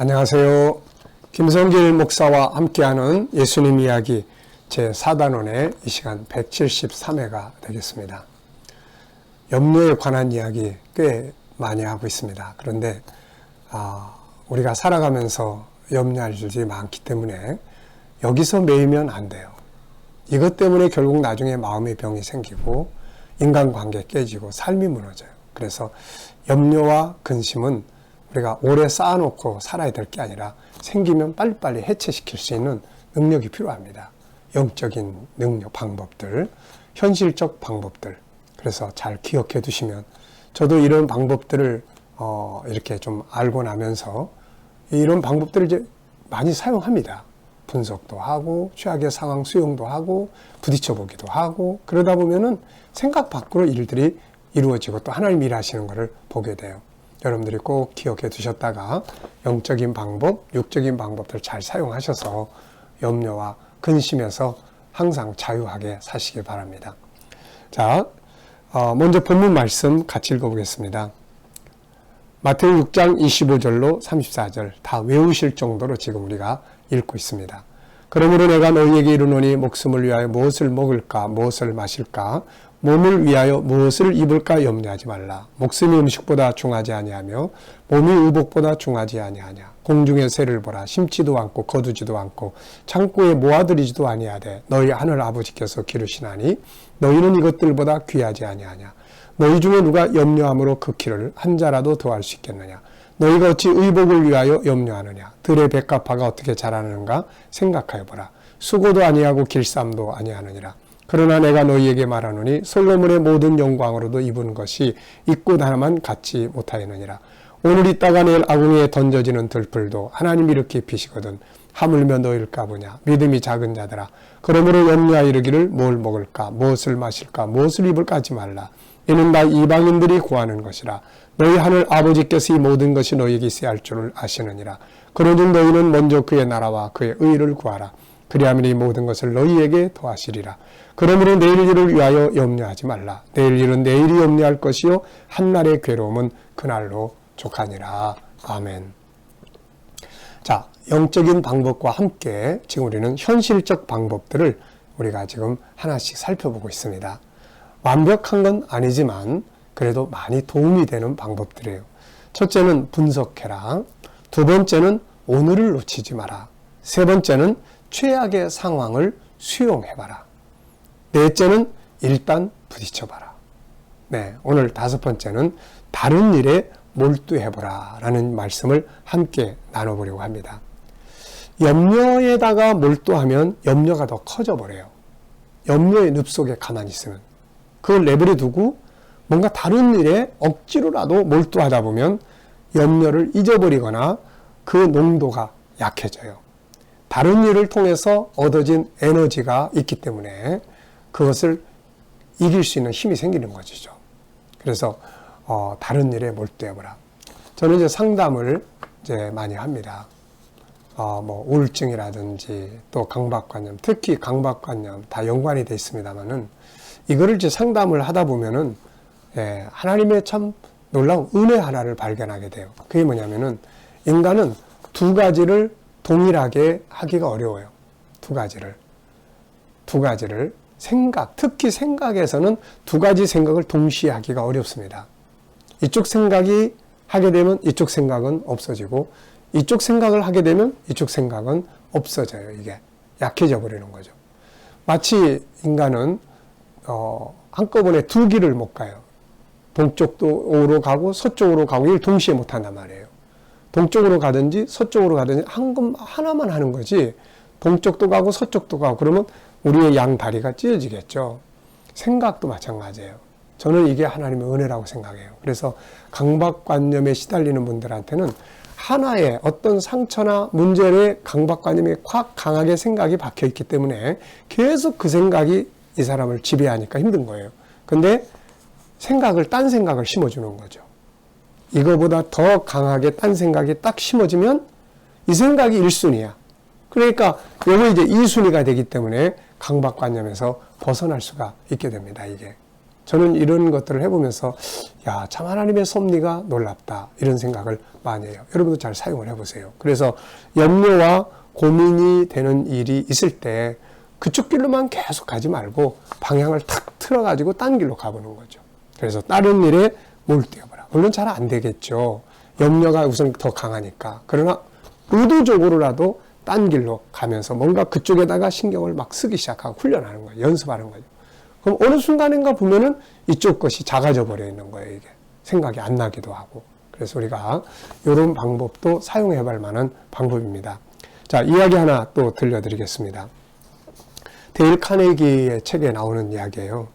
안녕하세요. 김성길 목사와 함께하는 예수님 이야기 제4단원의 이 시간 173회가 되겠습니다. 염려에 관한 이야기 꽤 많이 하고 있습니다. 그런데 우리가 살아가면서 염려할 일들이 많기 때문에 여기서 매이면 안 돼요. 이것 때문에 결국 나중에 마음의 병이 생기고 인간관계 깨지고 삶이 무너져요. 그래서 염려와 근심은 우리가 오래 쌓아놓고 살아야 될 게 아니라 생기면 빨리빨리 해체시킬 수 있는 능력이 필요합니다. 영적인 능력, 방법들, 현실적 방법들. 그래서 잘 기억해 두시면 저도 이런 방법들을 이렇게 좀 알고 나면서 이런 방법들을 이제 많이 사용합니다. 분석도 하고 최악의 상황 수용도 하고 부딪혀 보기도 하고 그러다 보면은 생각 밖으로 일들이 이루어지고 또 하나님 일하시는 것을 보게 돼요. 여러분들이 꼭 기억해 두셨다가 영적인 방법, 육적인 방법들 잘 사용하셔서 염려와 근심에서 항상 자유하게 사시길 바랍니다. 자, 먼저 본문 말씀 같이 읽어보겠습니다. 마태오 6장 25절로 34절 다 외우실 정도로 지금 우리가 읽고 있습니다. 그러므로 내가 너희에게 이르노니 목숨을 위하여 무엇을 먹을까 무엇을 마실까 몸을 위하여 무엇을 입을까 염려하지 말라. 목숨이 음식보다 중하지 아니하며 몸이 의복보다 중하지 아니하냐. 공중의 새를 보라. 심지도 않고 거두지도 않고 창고에 모아들이지도 아니하되 너희 하늘 아버지께서 기르시나니 너희는 이것들보다 귀하지 아니하냐. 너희 중에 누가 염려함으로 그 키를 한 자라도 더할 수 있겠느냐. 너희가 어찌 의복을 위하여 염려하느냐. 들의 백합화가 어떻게 자라는가 생각하여 보라. 수고도 아니하고 길쌈도 아니하느니라. 그러나 내가 너희에게 말하노니 솔로몬의 모든 영광으로도 입은 것이 있고 다만 갖지 못하였느니라. 오늘 있다가 내일 아궁이에 던져지는 들풀도 하나님이 이렇게 입히시거든 하물며 너희일까 보냐. 믿음이 작은 자들아. 그러므로 염려하여 이르기를 뭘 먹을까 무엇을 마실까 무엇을 입을까 하지 말라. 이는 다 이방인들이 구하는 것이라. 너희 하늘 아버지께서 이 모든 것이 너희에게 있어야 할 줄을 아시느니라. 그러므로 너희는 먼저 그의 나라와 그의 의를 구하라. 그리하면 이 모든 것을 너희에게 더하시리라. 그러므로 내일 일을 위하여 염려하지 말라. 내일 일은 내일이 염려할 것이요 한날의 괴로움은 그날로 족하니라. 아멘. 자, 영적인 방법과 함께 지금 우리는 현실적 방법들을 우리가 지금 하나씩 살펴보고 있습니다. 완벽한 건 아니지만 그래도 많이 도움이 되는 방법들이에요. 첫째는 분석해라. 두 번째는 오늘을 놓치지 마라. 세 번째는 최악의 상황을 수용해봐라. 넷째는 일단 부딪혀봐라. 네, 오늘 다섯 번째는 다른 일에 몰두해보라 라는 말씀을 함께 나눠보려고 합니다. 염려에다가 몰두하면 염려가 더 커져버려요. 염려의 늪 속에 가만히 있으면 그걸 내버려 두고 뭔가 다른 일에 억지로라도 몰두하다 보면 염려를 잊어버리거나 그 농도가 약해져요. 다른 일을 통해서 얻어진 에너지가 있기 때문에 그것을 이길 수 있는 힘이 생기는 것이죠. 그래서 다른 일에 몰두해보라. 저는 이제 상담을 이제 많이 합니다. 뭐 우울증이라든지 또 강박관념, 특히 강박관념 다 연관이 되어 있습니다만은 이거를 이제 상담을 하다 보면은 하나님의 참 놀라운 은혜 하나를 발견하게 돼요. 그게 뭐냐면은 인간은 두 가지를 동일하게 하기가 어려워요. 두 가지를 생각, 특히 생각에서는 두 가지 생각을 동시에 하기가 어렵습니다. 이쪽 생각이 하게 되면 이쪽 생각은 없어지고 이쪽 생각을 하게 되면 이쪽 생각은 없어져요. 이게 약해져 버리는 거죠. 마치 인간은 한꺼번에 두 길을 못 가요. 동쪽으로 가고 서쪽으로 가고 이걸 동시에 못 한단 말이에요. 동쪽으로 가든지 서쪽으로 가든지 하나만 하는 거지 동쪽도 가고 서쪽도 가고 그러면 우리의 양 다리가 찢어지겠죠. 생각도 마찬가지예요. 저는 이게 하나님의 은혜라고 생각해요. 그래서 강박관념에 시달리는 분들한테는 하나의 어떤 상처나 문제에 강박관념이 확 강하게 생각이 박혀있기 때문에 계속 그 생각이 이 사람을 지배하니까 힘든 거예요. 근데 딴 생각을 심어주는 거죠. 이거보다 더 강하게 딴 생각이 딱 심어지면 이 생각이 1순위야. 그러니까 요거 이제 2순위가 되기 때문에 강박관념에서 벗어날 수가 있게 됩니다. 이게 저는 이런 것들을 해보면서 야, 참 하나님의 섭리가 놀랍다 이런 생각을 많이 해요. 여러분도 잘 사용을 해보세요. 그래서 염려와 고민이 되는 일이 있을 때 그쪽 길로만 계속 가지 말고 방향을 탁 틀어가지고 딴 길로 가보는 거죠. 그래서 다른 일에 몰두해보라. 물론 잘 안 되겠죠. 염려가 우선 더 강하니까. 그러나 의도적으로라도 딴 길로 가면서 뭔가 그쪽에다가 신경을 막 쓰기 시작하고 훈련하는 거예요. 연습하는 거죠. 그럼 어느 순간인가 보면은 이쪽 것이 작아져 버려 있는 거예요. 이게 생각이 안 나기도 하고. 그래서 우리가 이런 방법도 사용해 볼 만한 방법입니다. 자, 이야기 하나 또 들려드리겠습니다. 데일 카네기의 책에 나오는 이야기예요.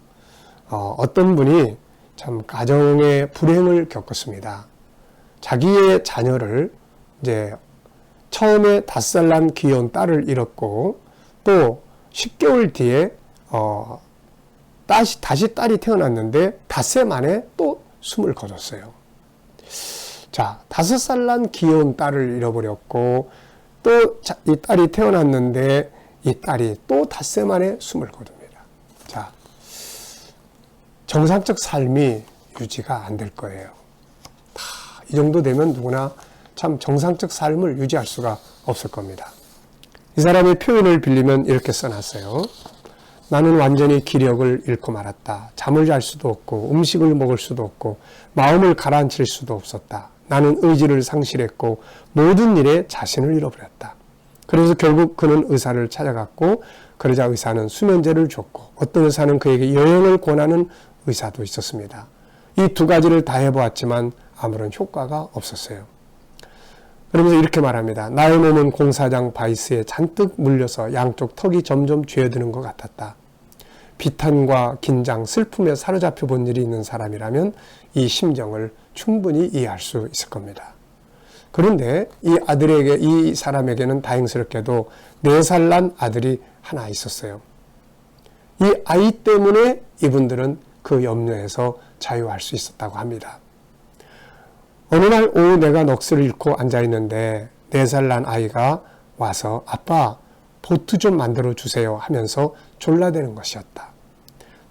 어떤 분이 참 가정의 불행을 겪었습니다. 자기의 자녀를 이제 처음에 5살 난 귀여운 딸을 잃었고 또 10개월 뒤에 다시 딸이 태어났는데 닷새 만에 또 숨을 거뒀어요. 자, 5살 난 귀여운 딸을 잃어버렸고 또 이 딸이 태어났는데 이 딸이 또 닷새 만에 숨을 거둡니다. 자, 정상적 삶이 유지가 안 될 거예요. 이 정도 되면 누구나 참 정상적 삶을 유지할 수가 없을 겁니다. 이 사람의 표현을 빌리면 이렇게 써놨어요. 나는 완전히 기력을 잃고 말았다. 잠을 잘 수도 없고 음식을 먹을 수도 없고 마음을 가라앉힐 수도 없었다. 나는 의지를 상실했고 모든 일에 자신을 잃어버렸다. 그래서 결국 그는 의사를 찾아갔고 그러자 의사는 수면제를 줬고 어떤 의사는 그에게 여행을 권하는 의사도 있었습니다. 이 두 가지를 다 해보았지만 아무런 효과가 없었어요. 그러면서 이렇게 말합니다. 나의 몸은 공사장 바이스에 잔뜩 물려서 양쪽 턱이 점점 쥐어드는 것 같았다. 비탄과 긴장, 슬픔에 사로잡혀 본 일이 있는 사람이라면 이 심정을 충분히 이해할 수 있을 겁니다. 그런데 이 사람에게는 다행스럽게도 4살 난 아들이 하나 있었어요. 이 아이 때문에 이분들은 그 염려에서 자유할 수 있었다고 합니다. 어느 날 오후 내가 넋을 잃고 앉아있는데 4살 난 아이가 와서 아빠 보트 좀 만들어 주세요 하면서 졸라대는 것이었다.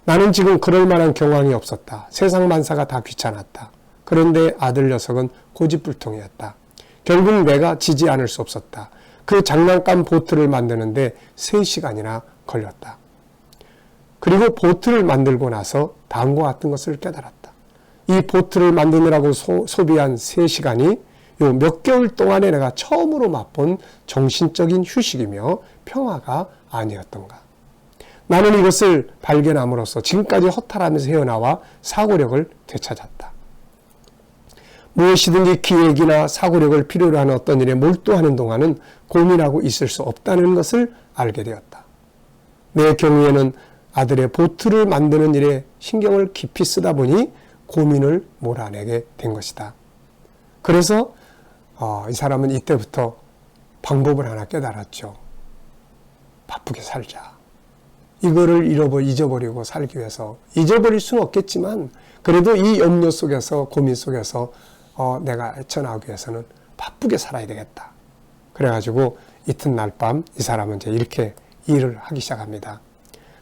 나는 지금 그럴 만한 경황이 없었다. 세상 만사가 다 귀찮았다. 그런데 아들 녀석은 고집불통이었다. 결국 내가 지지 않을 수 없었다. 그 장난감 보트를 만드는데 3시간이나 걸렸다. 그리고 보트를 만들고 나서 다음과 같은 것을 깨달았다. 이 보트를 만드느라고 소비한 3시간이 요 몇 개월 동안에 내가 처음으로 맛본 정신적인 휴식이며 평화가 아니었던가. 나는 이것을 발견함으로써 지금까지 허탈하면서 헤어나와 사고력을 되찾았다. 무엇이든지 기획이나 사고력을 필요로 하는 어떤 일에 몰두하는 동안은 고민하고 있을 수 없다는 것을 알게 되었다. 내 경우에는 아들의 보트를 만드는 일에 신경을 깊이 쓰다 보니 고민을 몰아내게 된 것이다. 그래서 이 사람은 이때부터 방법을 하나 깨달았죠. 바쁘게 살자. 이거를 잊어버리고 살기 위해서 잊어버릴 수는 없겠지만 그래도 이 염려 속에서 고민 속에서 내가 헤쳐나오기 위해서는 바쁘게 살아야 되겠다. 그래가지고 이튿날 밤 이 사람은 이제 이렇게 일을 하기 시작합니다.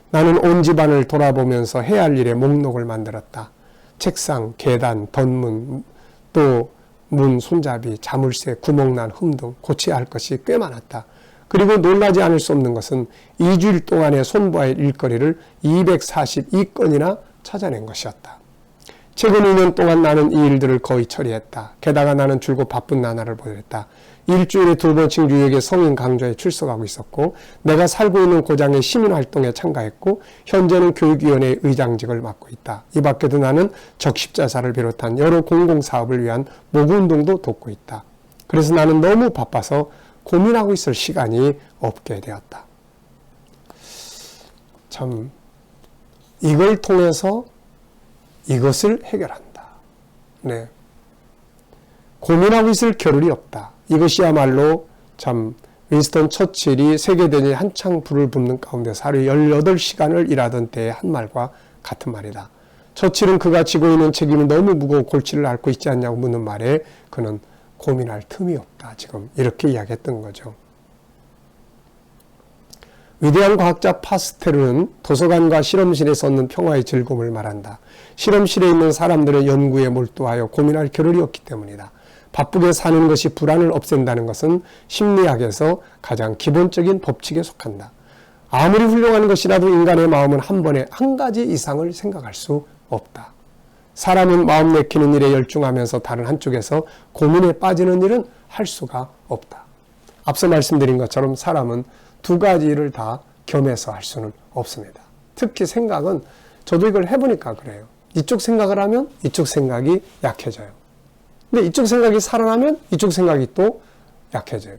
나는 온 집안을 돌아보면서 해야 할 일의 목록을 만들었다. 책상, 계단, 덧문, 또 문 손잡이, 자물쇠, 구멍난 흠 등 고쳐야 할 것이 꽤 많았다. 그리고 놀라지 않을 수 없는 것은 2주일 동안의 손봐야 할 일거리를 242건이나 찾아낸 것이었다. 최근 2년 동안 나는 이 일들을 거의 처리했다. 게다가 나는 줄곧 바쁜 나날을 보냈다. 일주일에 2번씩 뉴욕의 성인 강좌에 출석하고 있었고 내가 살고 있는 고장의 시민활동에 참가했고 현재는 교육위원회의 의장직을 맡고 있다. 이 밖에도 나는 적십자사를 비롯한 여러 공공사업을 위한 모금운동도 돕고 있다. 그래서 나는 너무 바빠서 고민하고 있을 시간이 없게 되었다. 참 이걸 통해서 이것을 해결한다. 네. 고민하고 있을 겨를이 없다. 이것이야말로 참 윈스턴 처칠이 세계대전이 한창 불을 뿜는 가운데서 하루 18시간을 일하던 때의 한 말과 같은 말이다. 처칠은 그가 지고 있는 책임이 너무 무거워 골치를 앓고 있지 않냐고 묻는 말에 그는 고민할 틈이 없다. 지금 이렇게 이야기했던 거죠. 위대한 과학자 파스텔은 도서관과 실험실에 쏟는 평화의 즐거움을 말한다. 실험실에 있는 사람들은 연구에 몰두하여 고민할 겨를이 없기 때문이다. 바쁘게 사는 것이 불안을 없앤다는 것은 심리학에서 가장 기본적인 법칙에 속한다. 아무리 훌륭한 것이라도 인간의 마음은 한 번에 한 가지 이상을 생각할 수 없다. 사람은 마음 내키는 일에 열중하면서 다른 한쪽에서 고민에 빠지는 일은 할 수가 없다. 앞서 말씀드린 것처럼 사람은 두 가지를 다 겸해서 할 수는 없습니다. 특히 생각은 저도 이걸 해보니까 그래요. 이쪽 생각을 하면 이쪽 생각이 약해져요. 근데 이쪽 생각이 살아나면 이쪽 생각이 또 약해져요.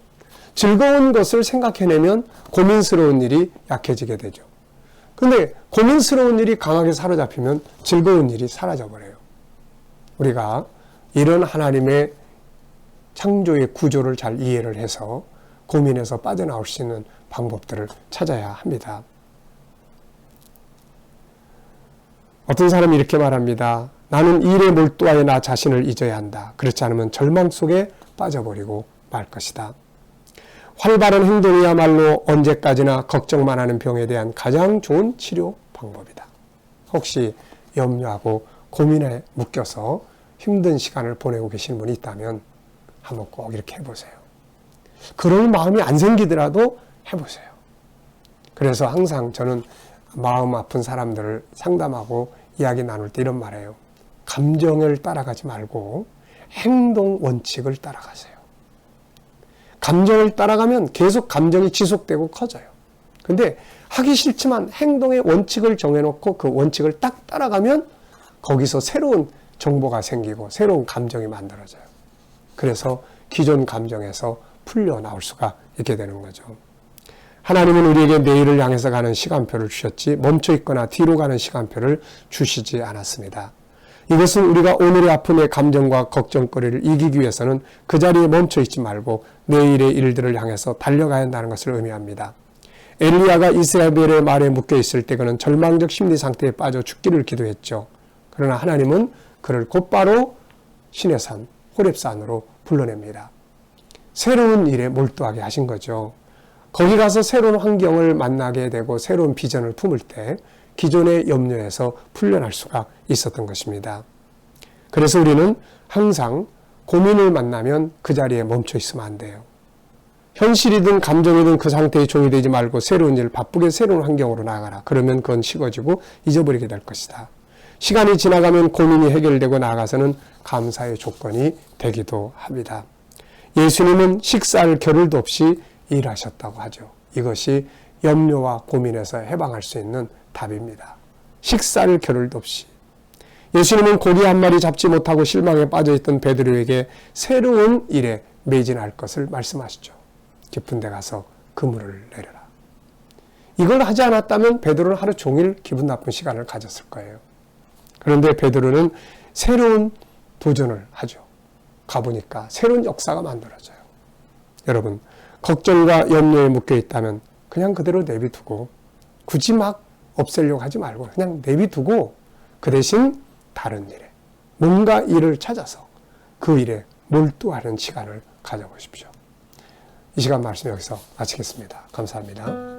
즐거운 것을 생각해내면 고민스러운 일이 약해지게 되죠. 근데 고민스러운 일이 강하게 사로잡히면 즐거운 일이 사라져버려요. 우리가 이런 하나님의 창조의 구조를 잘 이해를 해서 고민에서 빠져나올 수 있는 방법들을 찾아야 합니다. 어떤 사람이 이렇게 말합니다. 나는 일에 몰두하여 나 자신을 잊어야 한다. 그렇지 않으면 절망 속에 빠져버리고 말 것이다. 활발한 행동이야말로 언제까지나 걱정만 하는 병에 대한 가장 좋은 치료 방법이다. 혹시 염려하고 고민에 묶여서 힘든 시간을 보내고 계시는 분이 있다면 한번 꼭 이렇게 해보세요. 그럴 마음이 안 생기더라도 해보세요. 그래서 항상 저는 마음 아픈 사람들을 상담하고 이야기 나눌 때 이런 말해요. 감정을 따라가지 말고 행동 원칙을 따라가세요. 감정을 따라가면 계속 감정이 지속되고 커져요. 근데 하기 싫지만 행동의 원칙을 정해놓고 그 원칙을 딱 따라가면 거기서 새로운 정보가 생기고 새로운 감정이 만들어져요. 그래서 기존 감정에서 풀려 나올 수가 있게 되는 거죠. 하나님은 우리에게 내일을 향해서 가는 시간표를 주셨지 멈춰 있거나 뒤로 가는 시간표를 주시지 않았습니다. 이것은 우리가 오늘의 아픔의 감정과 걱정거리를 이기기 위해서는 그 자리에 멈춰 있지 말고 내일의 일들을 향해서 달려가야 한다는 것을 의미합니다. 엘리야가 이세벨의 말에 묶여 있을 때 그는 절망적 심리 상태에 빠져 죽기를 기도했죠. 그러나 하나님은 그를 곧바로 시내산 호렙산으로 불러냅니다. 새로운 일에 몰두하게 하신 거죠. 거기 가서 새로운 환경을 만나게 되고 새로운 비전을 품을 때 기존의 염려에서 풀려날 수가 있었던 것입니다. 그래서 우리는 항상 고민을 만나면 그 자리에 멈춰 있으면 안 돼요. 현실이든 감정이든 그 상태에 종이 되지 말고 새로운 일, 바쁘게 새로운 환경으로 나아가라. 그러면 그건 식어지고 잊어버리게 될 것이다. 시간이 지나가면 고민이 해결되고 나아가서는 감사의 조건이 되기도 합니다. 예수님은 식사할 겨를도 없이 일하셨다고 하죠. 이것이 염려와 고민에서 해방할 수 있는 답입니다. 식사를 겨를도 없이. 예수님은 고기 한 마리 잡지 못하고 실망에 빠져있던 베드로에게 새로운 일에 매진할 것을 말씀하시죠. 깊은 데 가서 그물을 내려라. 이걸 하지 않았다면 베드로는 하루 종일 기분 나쁜 시간을 가졌을 거예요. 그런데 베드로는 새로운 도전을 하죠. 가보니까 새로운 역사가 만들어져요. 여러분, 걱정과 염려에 묶여 있다면 그냥 그대로 내비두고 굳이 막 없애려고 하지 말고 그냥 내비두고 그 대신 다른 일에 뭔가 일을 찾아서 그 일에 몰두하는 시간을 가져보십시오. 이 시간 말씀 여기서 마치겠습니다. 감사합니다.